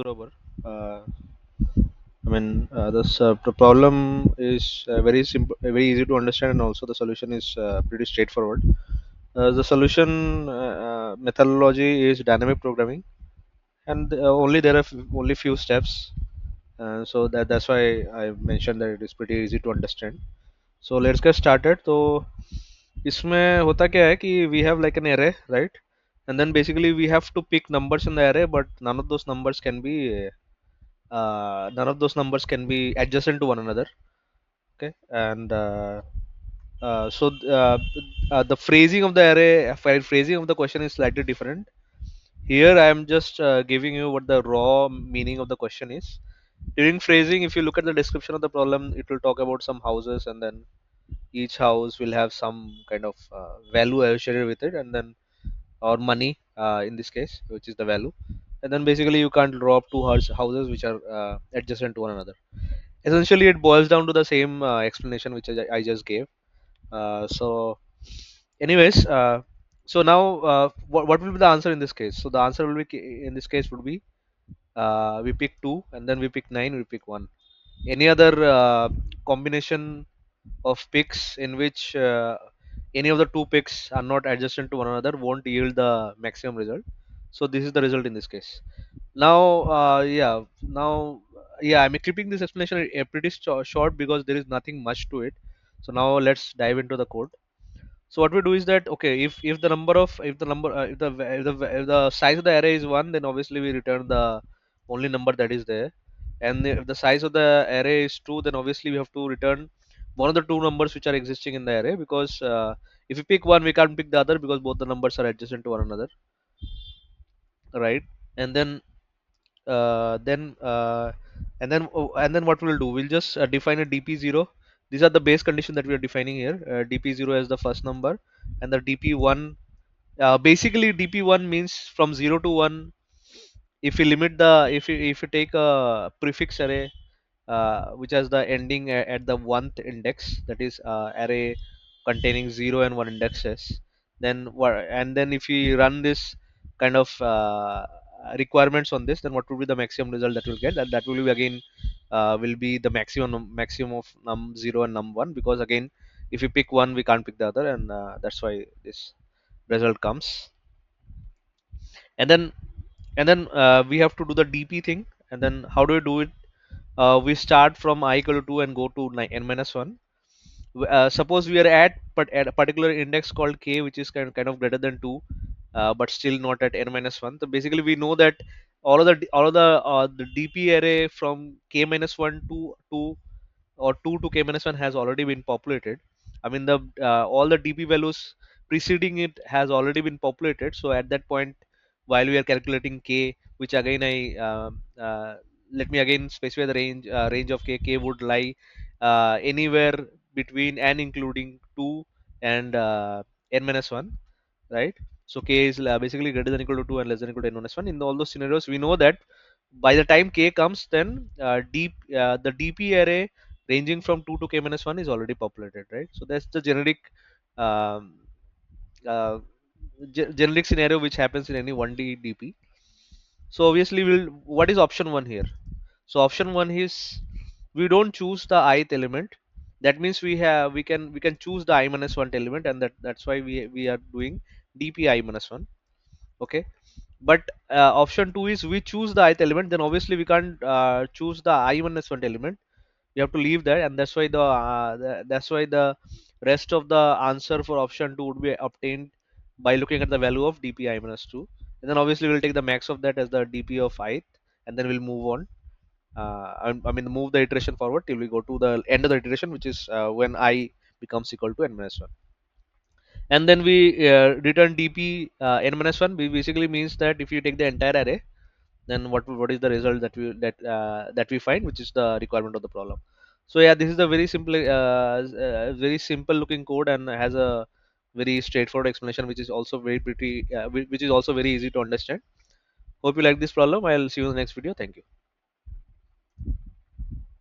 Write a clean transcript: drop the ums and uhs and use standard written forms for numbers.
Over. The problem is very simple, very easy to understand, and also the solution is pretty straightforward. The solution methodology is dynamic programming, and only there are only few steps. So that's why I mentioned that it is pretty easy to understand. So let's get started. So इसमें होता क्या है कि we have like an array, right? And then basically we have to pick numbers in the array, but none of those numbers can be adjacent to one another. Okay, and the phrasing of the array, phrasing of the question is slightly different. Here I am just giving you what the raw meaning of the question is. During phrasing, if you look at the description of the problem, it will talk about some houses, and then each house will have some kind of value associated with it, and then or money in this case, which is the value. And then basically you can't draw up two houses which are adjacent to one another. Essentially, it boils down to the same explanation which I just gave. So, anyways, so now what will be the answer in this case? So the answer will be in this case would be we pick 2 and then we pick 9, we pick 1. Any other combination of picks in which any of the two picks are not adjacent to one another won't yield the maximum result. So this is the result in this case. Now, I'm keeping this explanation pretty short because there is nothing much to it. So now let's dive into the code. So what we do is that, okay, if the number of if the number if the size of the array is 1, then obviously we return the only number that is there. And if the size of the array is 2, then obviously we have to return one of the two numbers which are existing in the array, because if we pick one, we can't pick the other because both the numbers are adjacent to one another, right? And uh, then uh, and then what we'll do, we'll just define a dp0. These are the base condition that we are defining here. Dp0 as the first number, and the dp1, basically dp1 means from 0 to 1. If we limit the if you take a prefix array which has the ending at the 1th index, that is array containing 0 and 1 indexes, then what, and then if we run this kind of requirements on this, then what will be the maximum result that we'll get? And that will be again will be the maximum of num0 and num1, because again if we pick one we can't pick the other, and that's why this result comes. And then we have to do the dp thing. And then how do we do it? We start from I equal to 2 and go to n minus 1. Suppose we are at a particular index called k, which is kind of greater than 2, but still not at n minus 1. So basically we know that all of the dp array from k minus 1 to 2, or 2 to k minus 1, has already been populated. I mean, the all the dp values preceding it has already been populated. So at that point, while we are calculating k, which again let me again specify the range of k would lie anywhere between and including 2 and n minus 1, right? So k is basically greater than equal to 2 and less than equal to n minus 1. In all those scenarios, we know that by the time k comes, then the dp array ranging from 2 to k minus 1 is already populated, right? So that's the um, uh, generic scenario which happens in any 1D DP. So obviously, what is option 1 here? So option 1 is we don't choose the ith element. That means we can choose the I minus 1 element, and that's why we are doing dp I minus 1. Okay, but option 2 is we choose the ith element, then obviously we can't choose the I minus 1 element. We have to leave that, and that's why the rest of the answer for option 2 would be obtained by looking at the value of dp I minus 2. And then obviously we'll take the max of that as the dp of ith, and then we'll move on. I mean, move the iteration forward till we go to the end of the iteration, which is when I becomes equal to n minus 1. And then we return dp n minus 1. Basically means that if you take the entire array, then what is the result that we find, which is the requirement of the problem. So yeah, this is a very simple looking code, and has a very straightforward explanation, which is also which is also very easy to understand. Hope you like this problem. I'll see you in the next video. Thank you.